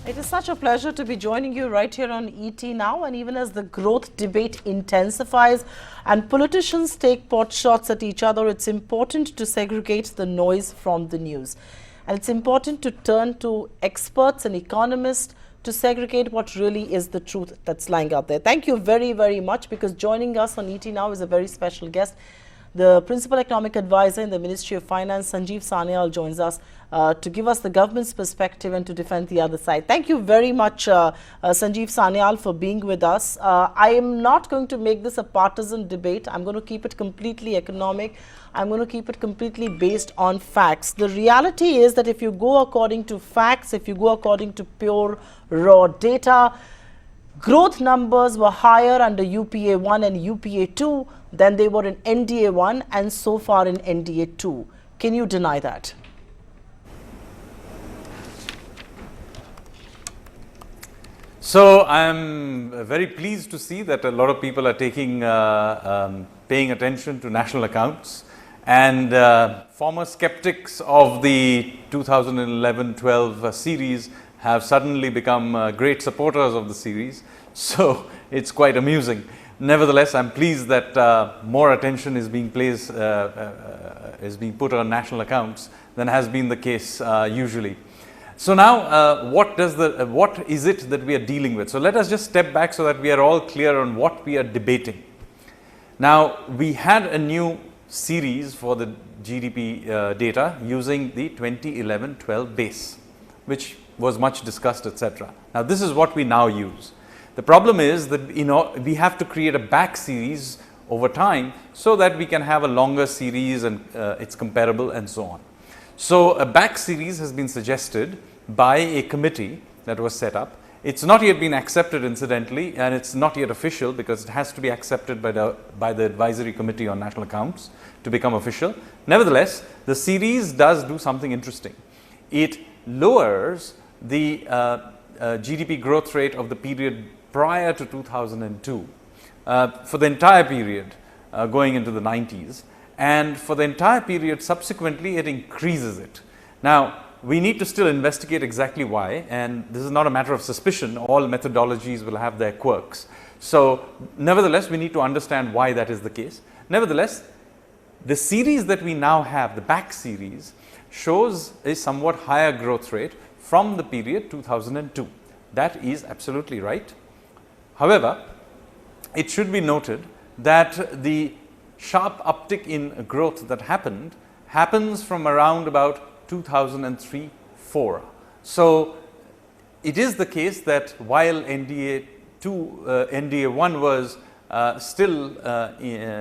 It is such a pleasure to be joining you right here on ET Now, and even as the growth debate intensifies and politicians take pot shots at each other, it's important to segregate the noise from the news. And it's important to turn to experts and economists to segregate what really is the truth that's lying out there. Thank you very, very much, because joining us on ET Now is a very special guest. The Principal Economic Advisor in the Ministry of Finance, Sanjeev Sanyal, joins us to give us the government's perspective and to defend the other side. Thank you very much, Sanjeev Sanyal, for being with us. I am not going to make this a partisan debate. I'm going to keep it completely economic. I'm going to keep it completely based on facts. The reality is that if you go according to facts, if you go according to pure raw data, growth numbers were higher under UPA 1 and UPA 2 than they were in NDA 1 and so far in NDA 2. Can you deny that? So I'm very pleased to see that a lot of people are paying attention to national accounts, and former skeptics of the 2011-12 series have suddenly become great supporters of the series. So it's quite amusing. Nevertheless, I'm pleased that more attention is being put on national accounts than has been the case usually. So now, what is it that we are dealing with? So let us just step back so that we are all clear on what we are debating. Now, we had a new series for the GDP data using the 2011-12 base, which was much discussed, etc. Now, this is what we now use. The problem is that we have to create a back series over time so that we can have a longer series and it's comparable and so on. So a back series has been suggested by a committee that was set up. It's not yet been accepted, incidentally, and it's not yet official because it has to be accepted by the Advisory Committee on National Accounts to become official. Nevertheless, the series does do something interesting. It lowers the GDP growth rate of the period prior to 2002 for the entire period going into the 90s, and for the entire period subsequently it increases it. Now, we need to still investigate exactly why, and this is not a matter of suspicion. All methodologies will have their quirks. So nevertheless, we need to understand why that is the case. Nevertheless, the series that we now have, the back series, shows a somewhat higher growth rate from the period 2002. That is absolutely right. However, it should be noted that the sharp uptick in growth that happens from around about 2003-04. So it is the case that while NDA 1 was still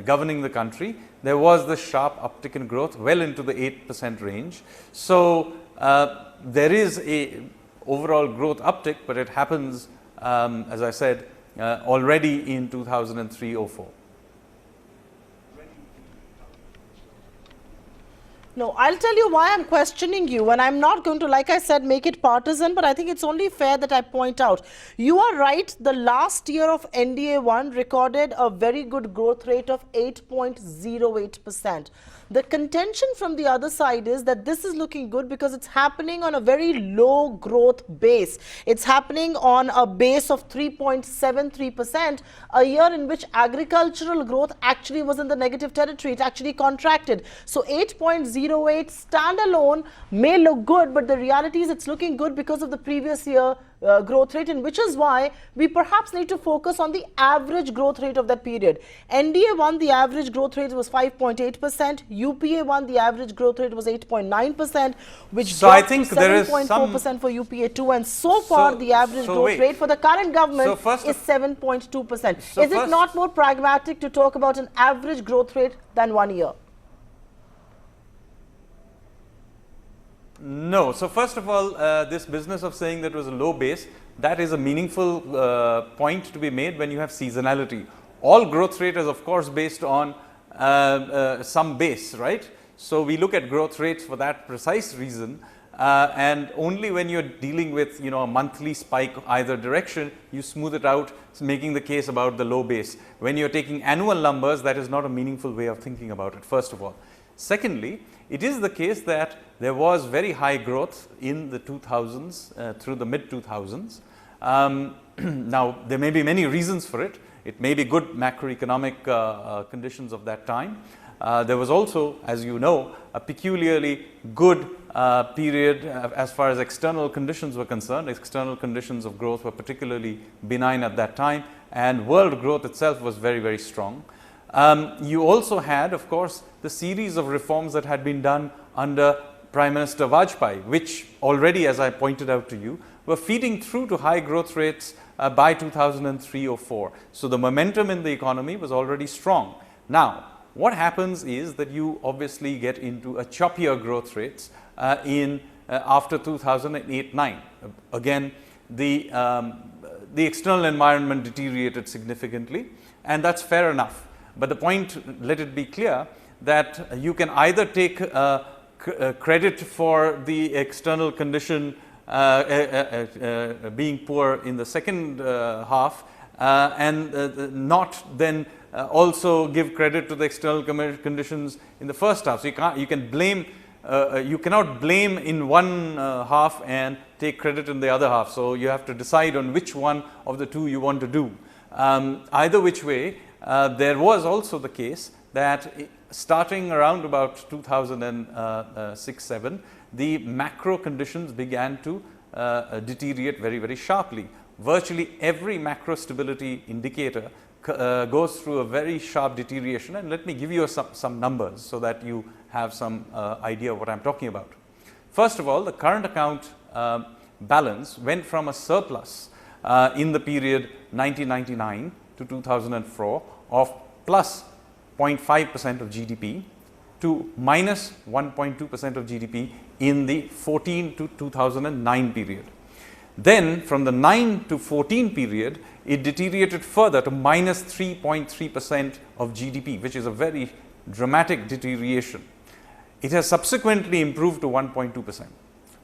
governing the country, there was the sharp uptick in growth well into the 8% range. So there is a overall growth uptick, but it happens, as I said, already in 2003-04. No, I'll tell you why I'm questioning you, and I'm not going to, like I said, make it partisan, but I think it's only fair that I point out. You are right, the last year of NDA 1 recorded a very good growth rate of 8.08%. The contention from the other side is that this is looking good because it's happening on a very low growth base. It's happening on a base of 3.73%, a year in which agricultural growth actually was in the negative territory. It actually contracted. So 8.08 standalone may look good, but the reality is it's looking good because of the previous year growth rate, and which is why we perhaps need to focus on the average growth rate of that period. NDA 1, the average growth rate was 5.8%. UPA 1, the average growth rate was 8.9%, which dropped to 7.4% for UPA 2, and so far the average growth rate for the current government is 7.2%. Is it not more pragmatic to talk about an average growth rate than 1 year? No. So first of all, this business of saying that it was a low base, that is a meaningful point to be made when you have seasonality. All growth rate is of course based on some base, right? So we look at growth rates for that precise reason, and only when you're dealing with a monthly spike either direction, you smooth it out, making the case about the low base. When you're taking annual numbers, that is not a meaningful way of thinking about it, first of all. Secondly, it is the case that there was very high growth in the 2000s through the mid 2000s. Now, there may be many reasons for it. It may be good macroeconomic conditions of that time. There was also, as you know, a peculiarly good period as far as external conditions were concerned. External conditions of growth were particularly benign at that time, and world growth itself was very, very strong. You also had, of course, the series of reforms that had been done under Prime Minister Vajpayee, which already, as I pointed out to you, were feeding through to high growth rates by 2003 or 4. So the momentum in the economy was already strong. Now, what happens is that you obviously get into a choppier growth rates after 2008-9. Again, the external environment deteriorated significantly, and that's fair enough. But the point, let it be clear, that you can either take credit for the external condition being poor in the second half and not then also give credit to the external conditions in the first half. So you cannot blame in one half and take credit in the other half. So you have to decide on which one of the two you want to do. Either which way, there was also the case that starting around about 2006-7, the macro conditions began to deteriorate very, very sharply. Virtually every macro stability indicator goes through a very sharp deterioration, and let me give you some numbers so that you have some idea of what I'm talking about. First of all, the current account balance went from a surplus in the period 1999 to 2004 of plus 0.5% of GDP to minus 1.2% of GDP in the 14 to 2009 period. Then from the 9 to 14 period, it deteriorated further to minus 3.3% of GDP, which is a very dramatic deterioration. It has subsequently improved to 1.2%.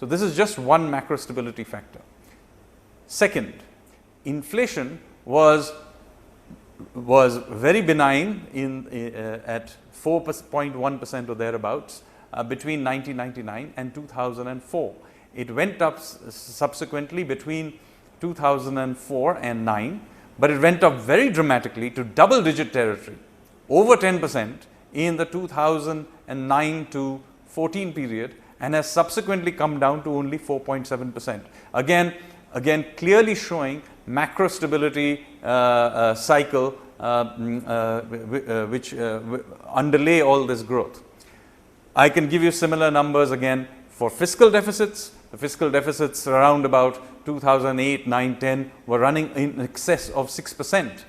So this is just one macro stability factor. Second, inflation was very benign at 4.1% or thereabouts between 1999 and 2004. It went up subsequently between 2004 and 9, but it went up very dramatically to double-digit territory, over 10% in the 2009 to 14 period, and has subsequently come down to only 4.7%. Again, clearly showing macro stability cycle which underlay all this growth. I can give you similar numbers again for fiscal deficits. The fiscal deficits around about 2008, 9, 10 were running in excess of 6%.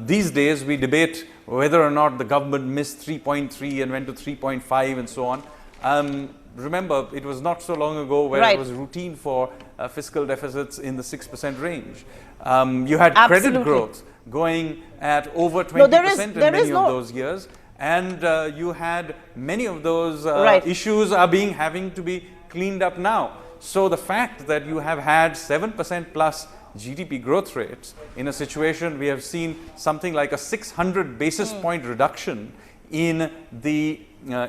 These days we debate whether or not the government missed 3.3 and went to 3.5 and so on. Remember, it was not so long ago where it was routine for fiscal deficits in the 6% range. You had credit growth going at over 20% in many of those years, and you had many of those issues having to be cleaned up now. So the fact that you have had 7% plus GDP growth rates in a situation we have seen something like a 600 basis point reduction in the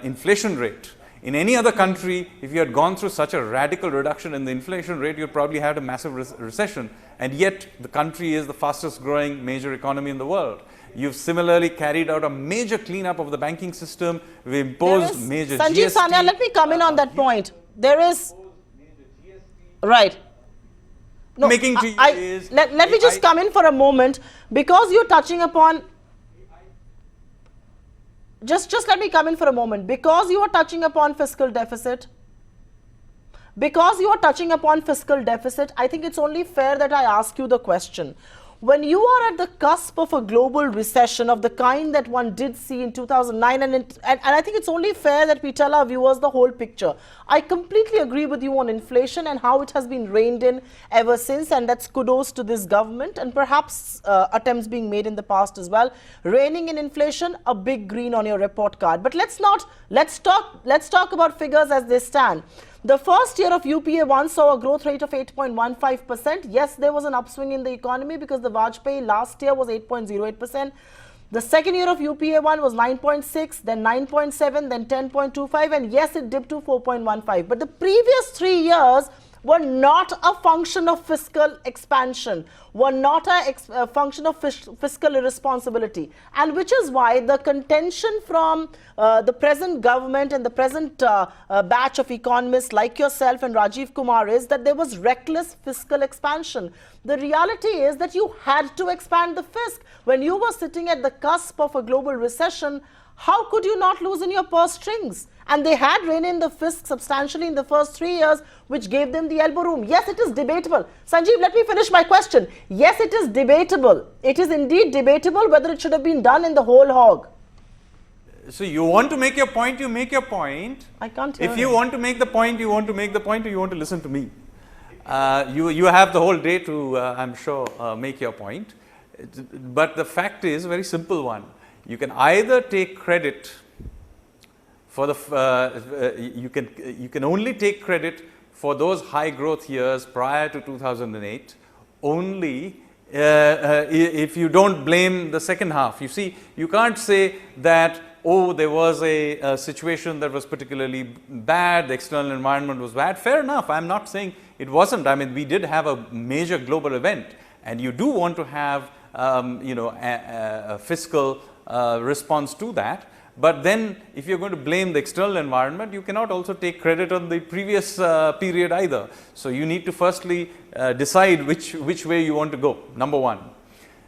inflation rate. In any other country, if you had gone through such a radical reduction in the inflation rate, you'd probably had a massive recession, and yet the country is the fastest growing major economy in the world. You've similarly carried out a major cleanup of the banking system. We imposed major Sanjeev GST. Sanyal, let me come in on that point. There is right. No, let me just come in for a moment, because you're touching upon. Just let me come in for a moment. Because you are touching upon fiscal deficit. I think it's only fair that I ask you the question. When you are at the cusp of a global recession of the kind that one did see in 2009, and I think it's only fair that we tell our viewers the whole picture. I completely agree with you on inflation and how it has been reined in ever since, and that's kudos to this government, and perhaps attempts being made in the past as well. Reining in inflation, a big green on your report card. But let's talk about figures as they stand. The first year of UPA1 saw a growth rate of 8.15%. Yes, there was an upswing in the economy because the Vajpayee last year was 8.08%. The second year of UPA 1 was 9.6, then 9.7, then 10.25, and yes, it dipped to 4.15. But the previous 3 years were not a function of fiscal expansion, were not a function of fiscal irresponsibility. And which is why the contention from the present government and the present batch of economists like yourself and Rajiv Kumar is that there was reckless fiscal expansion. The reality is that you had to expand the fisc. When you were sitting at the cusp of a global recession, how could you not loosen your purse strings? And they had reined in the fisc substantially in the first 3 years, which gave them the elbow room. Yes, it is debatable. Sanjeev, let me finish my question. Yes, it is debatable. It is indeed debatable whether it should have been done in the whole hog. So you want to make your point, you make your point. I can't hear If you him. want to make the point, you want to make the point, or you want to listen to me. You have the whole day to, I'm sure, make your point. But the fact is a very simple one. You can either take credit for the, you can only take credit for those high growth years prior to 2008 only if you don't blame the second half. You see, you can't say that, oh, there was a situation that was particularly bad, the external environment was bad. Fair enough, I'm not saying it wasn't. I mean, we did have a major global event, and you do want to have a fiscal response to that. But then if you're going to blame the external environment, you cannot also take credit on the previous period either. So you need to firstly decide which way you want to go, number one.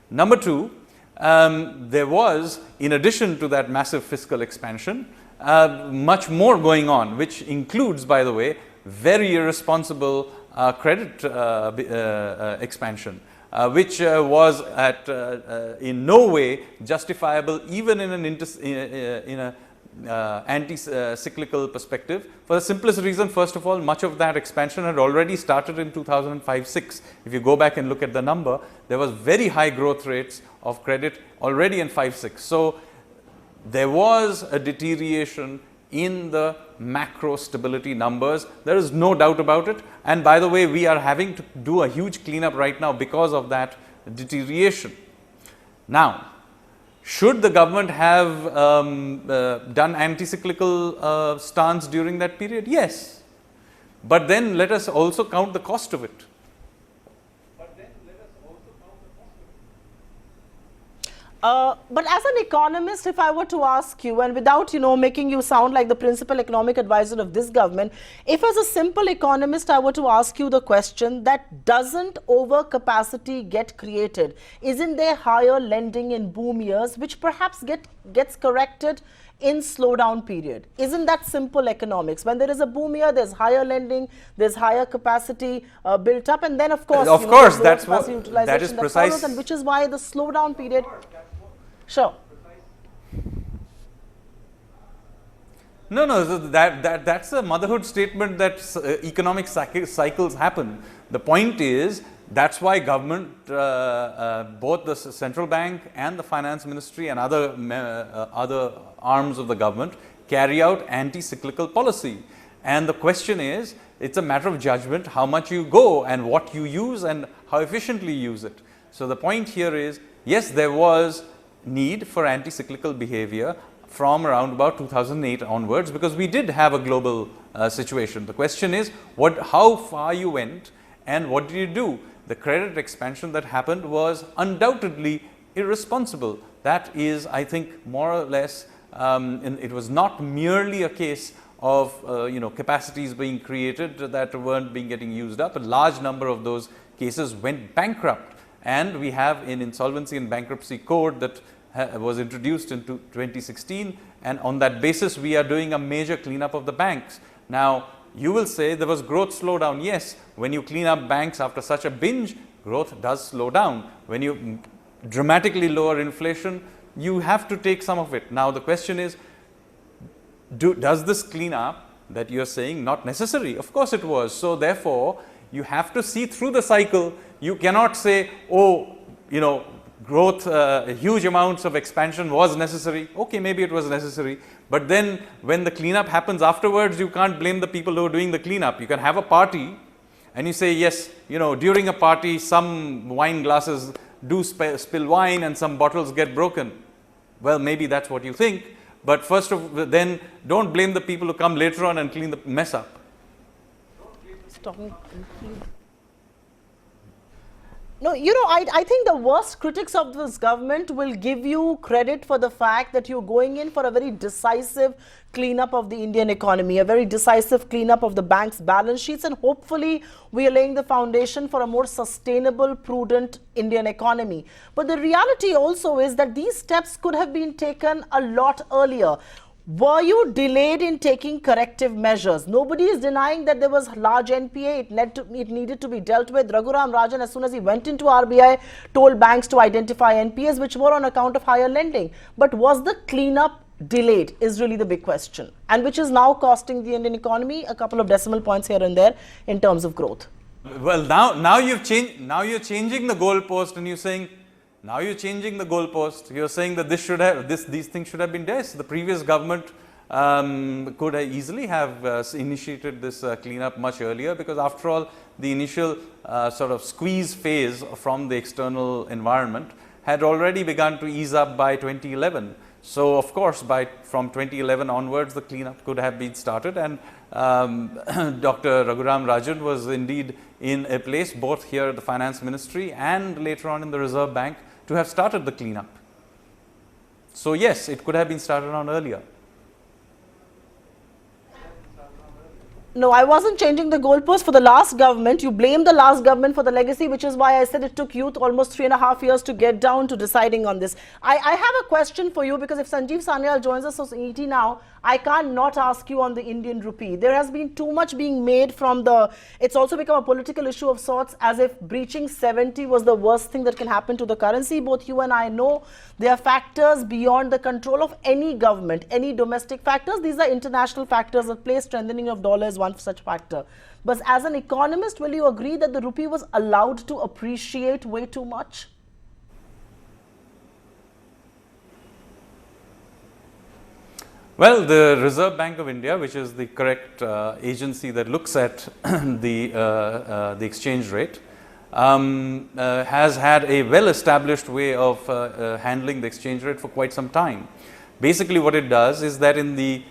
Number two, there was, in addition to that massive fiscal expansion, much more going on, which includes, by the way, very irresponsible credit expansion. Which was in no way justifiable even in an anti-cyclical perspective, for the simplest reason. First of all, much of that expansion had already started in 2005-06. If you go back and look at the number, there was very high growth rates of credit already in 5-6. So there was a deterioration in the macro stability numbers. There is no doubt about it. And by the way, we are having to do a huge cleanup right now because of that deterioration. Now, should the government have done anti-cyclical stance during that period? Yes. But then let us also count the cost of it. But as an economist, if I were to ask you, and without, making you sound like the principal economic advisor of this government, if as a simple economist, I were to ask you the question that doesn't overcapacity get created? Isn't there higher lending in boom years, which perhaps gets corrected in slowdown period? Isn't that simple economics? When there is a boom year, there's higher lending, there's higher capacity built up, and then of course, that's what, that is precise, follows, and which is why the slowdown period. Sure. No, that's a motherhood statement that economic cycles happen. The point is, that's why government, both the central bank and the finance ministry and other arms of the government carry out anti-cyclical policy. And the question is, it's a matter of judgment, how much you go and what you use and how efficiently you use it. So the point here is, yes, there was need for anti-cyclical behavior from around about 2008 onwards, because we did have a global situation. The question is, how far you went and what did you do? The credit expansion that happened was undoubtedly irresponsible. That is, I think, more or less, it was not merely a case of capacities being created that weren't getting used up. A large number of those cases went bankrupt. And we have an insolvency and bankruptcy code that was introduced in 2016, and on that basis we are doing a major cleanup of the banks. Now, you will say there was growth slowdown. Yes, when you clean up banks after such a binge, growth does slow down. When you dramatically lower inflation, you have to take some of it. Now, the question is, does this cleanup that you are saying not necessary? Of course it was. So therefore, you have to see through the cycle. You cannot say, oh, growth, huge amounts of expansion was necessary. Okay, maybe it was necessary. But then when the cleanup happens afterwards, you can't blame the people who are doing the cleanup. You can have a party and you say, yes, during a party, some wine glasses do spill wine and some bottles get broken. Well, maybe that's what you think, but then don't blame the people who come later on and clean the mess up. No, you know, I think the worst critics of this government will give you credit for the fact that you're going in for a very decisive cleanup of the Indian economy, a very decisive cleanup of the bank's balance sheets, and hopefully we are laying the foundation for a more sustainable, prudent Indian economy. But the reality also is that these steps could have been taken a lot earlier. Were you delayed in taking corrective measures? Nobody is denying that there was large NPA. It needed to be dealt with. Raghuram Rajan, as soon as he went into RBI, told banks to identify NPAs which were on account of higher lending. But was the cleanup delayed is really the big question, and which is now costing the Indian economy a couple of decimal points here and there in terms of growth. Well, now you've changed. Now you're changing the goalpost, and you're saying. Now you're changing the goalpost. You're saying that these things should have been there. So the previous government could easily have initiated this cleanup much earlier, because after all, the initial sort of squeeze phase from the external environment had already begun to ease up by 2011. So of course, from 2011 onwards, the cleanup could have been started, and Dr. Raghuram Rajan was indeed in a place both here at the Finance Ministry and later on in the Reserve Bank to have started the cleanup. So yes, it could have been started on earlier. No, I wasn't changing the goalpost for the last government. You blame the last government for the legacy, which is why I said it took youth almost 3.5 years to get down to deciding on this. I have a question for you, because if Sanjeev Sanyal joins us on ET now, I can't not ask you on the Indian rupee. There has been too much being made from it's also become a political issue of sorts, as if breaching 70 was the worst thing that can happen to the currency. Both you and I know there are factors beyond the control of any government, any domestic factors. These are international factors at play. Strengthening of dollar is one such factor. But as an economist, will you agree that the rupee was allowed to appreciate way too much? Well, the Reserve Bank of India, which is the correct agency that looks at the exchange rate, has had a well-established way of handling the exchange rate for quite some time. Basically, what it does is that in the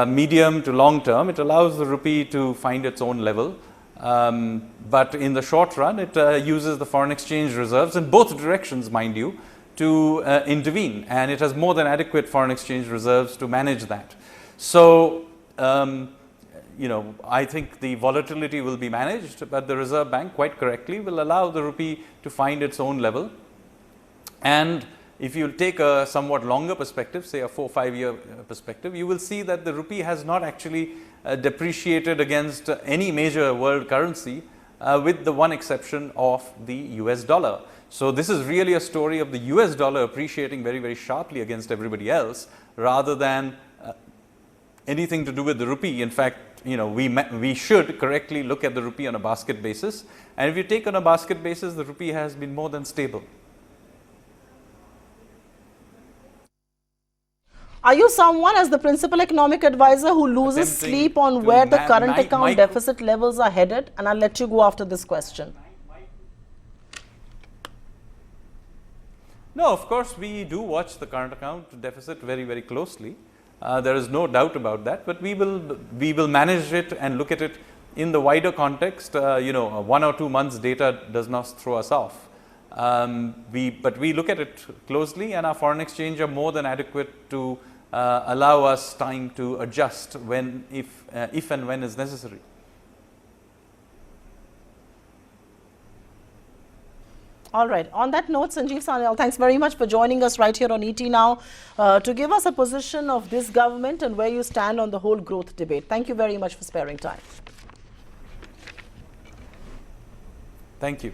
medium to long term, it allows the rupee to find its own level, but in the short run, it uses the foreign exchange reserves in both directions, mind you, to intervene, and it has more than adequate foreign exchange reserves to manage that. So, you know, I think the volatility will be managed, but the Reserve Bank quite correctly will allow the rupee to find its own level. And if you take a somewhat longer perspective, say a 4 or 5 year perspective, you will see that the rupee has not actually depreciated against any major world currency, with the one exception of the US dollar. So this is really a story of the US dollar appreciating very, very sharply against everybody else, rather than anything to do with the rupee. In fact, you know, we should correctly look at the rupee on a basket basis, and if you take on a basket basis, the rupee has been more than stable. Are you someone, as the principal economic advisor, who loses sleep on where the current account deficit levels are headed? And I'll let you go after this question. No, of course, we do watch the current account deficit very, very closely. There is no doubt about that, but we will manage it and look at it in the wider context. You know, 1 or 2 months data does not throw us off. But we look at it closely, and our foreign exchange are more than adequate to allow us time to adjust when, if and when is necessary. All right. On that note, Sanjeev Sanyal, thanks very much for joining us right here on ET Now to give us a position of this government and where you stand on the whole growth debate. Thank you very much for sparing time. Thank you.